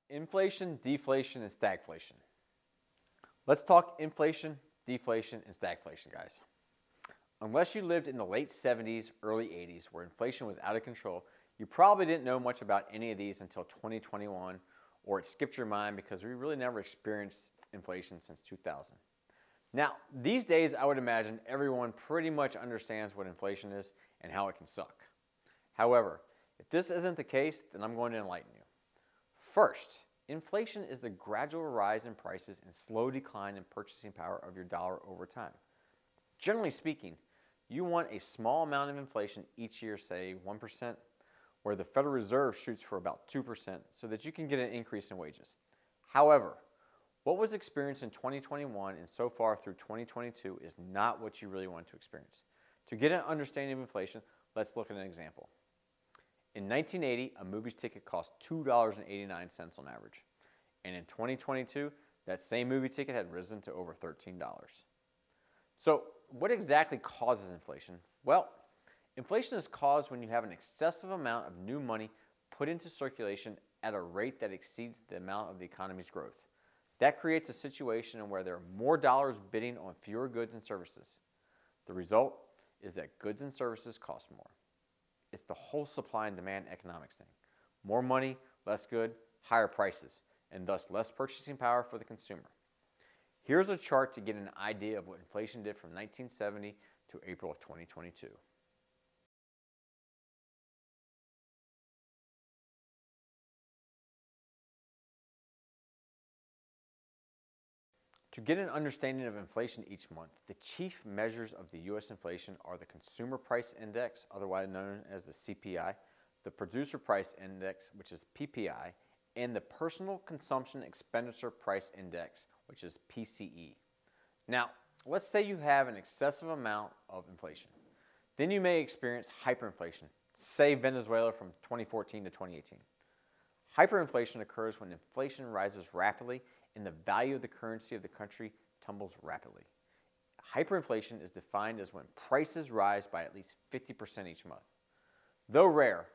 Inflation, deflation, and stagflation. Let's talk inflation, deflation, and stagflation, guys. Unless you lived in the late 70s, early 80s, where inflation was out of control, you probably didn't know much about any of these until 2021, or it skipped your mind because we really never experienced inflation since 2000. Now, these days, I would imagine everyone pretty much understands what inflation is and how it can suck. However, if this isn't the case, then I'm going to enlighten you. First, inflation is the gradual rise in prices and slow decline in purchasing power of your dollar over time. Generally speaking, you want a small amount of inflation each year, say 1%, where the Federal Reserve shoots for about 2% so that you can get an increase in wages. However, what was experienced in 2021 and so far through 2022 is not what you really want to experience. To get an understanding of inflation, let's look at an example. In 1980, a movie ticket cost $2.89 on average. And in 2022, that same movie ticket had risen to over $13. So what exactly causes inflation? Well, inflation is caused when you have an excessive amount of new money put into circulation at a rate that exceeds the amount of the economy's growth. That creates a situation where there are more dollars bidding on fewer goods and services. The result is that goods and services cost more. It's the whole supply and demand economics thing. More money, less good, higher prices, and thus less purchasing power for the consumer. Here's a chart to get an idea of what inflation did from 1970 to April of 2022. To get an understanding of inflation each month, the chief measures of the U.S. inflation are the Consumer Price Index, otherwise known as the CPI, the Producer Price Index, which is PPI, and the Personal Consumption Expenditure Price Index, which is PCE. Now, let's say you have an excessive amount of inflation. Then you may experience hyperinflation, say Venezuela from 2014 to 2018. Hyperinflation occurs when inflation rises rapidly and the value of the currency of the country tumbles rapidly. Hyperinflation is defined as when prices rise by at least 50% each month. Though rare,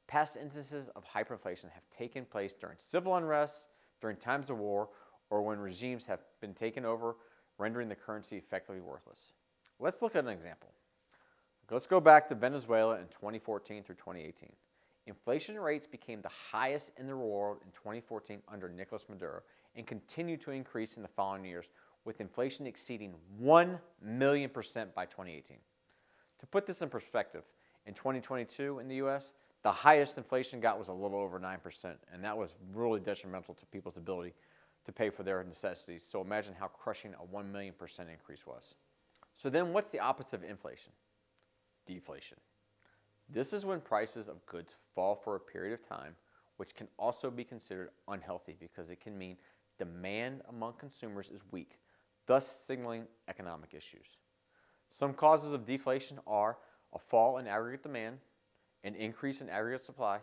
past instances of hyperinflation have taken place during civil unrest, during times of war, or when regimes have been taken over, rendering the currency effectively worthless. Let's look at an example. Let's go back to Venezuela in 2014 through 2018. Inflation rates became the highest in the world in 2014 under Nicolas Maduro and continued to increase in the following years, with inflation exceeding 1 million% by 2018. To put this in perspective, in 2022 in the US, the highest inflation got was a little over 9%, and that was really detrimental to people's ability to pay for their necessities. So imagine how crushing a 1 million% increase was. So then what's the opposite of inflation? Deflation. This is when prices of goods fall for a period of time, which can also be considered unhealthy because it can mean demand among consumers is weak, thus signaling economic issues. Some causes of deflation are a fall in aggregate demand, an increase in aggregate supply,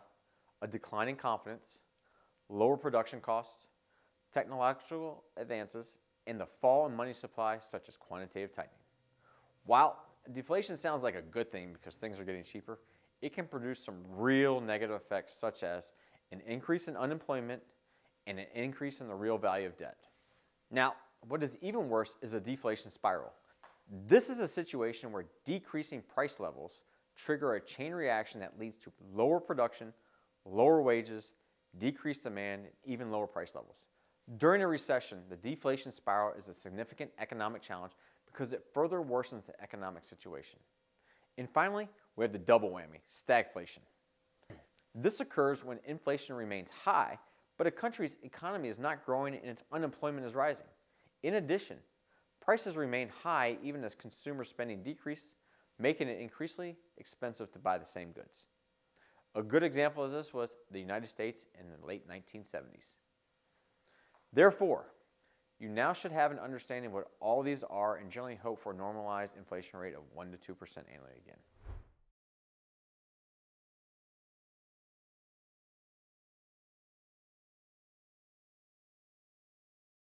a decline in confidence, lower production costs, technological advances, and the fall in money supply such as quantitative tightening. While deflation sounds like a good thing because things are getting cheaper, it can produce some real negative effects such as an increase in unemployment and an increase in the real value of debt. Now, what is even worse is a deflation spiral. This is a situation where decreasing price levels trigger a chain reaction that leads to lower production, lower wages, decreased demand, and even lower price levels. During a recession, the deflation spiral is a significant economic challenge because it further worsens the economic situation. And finally, we have the double whammy, stagflation. This occurs when inflation remains high, but a country's economy is not growing and its unemployment is rising. In addition, prices remain high even as consumer spending decreases, making it increasingly expensive to buy the same goods. A good example of this was the United States in the late 1970s. Therefore, you now should have an understanding of what all these are and generally hope for a normalized inflation rate of 1 to 2% annually again.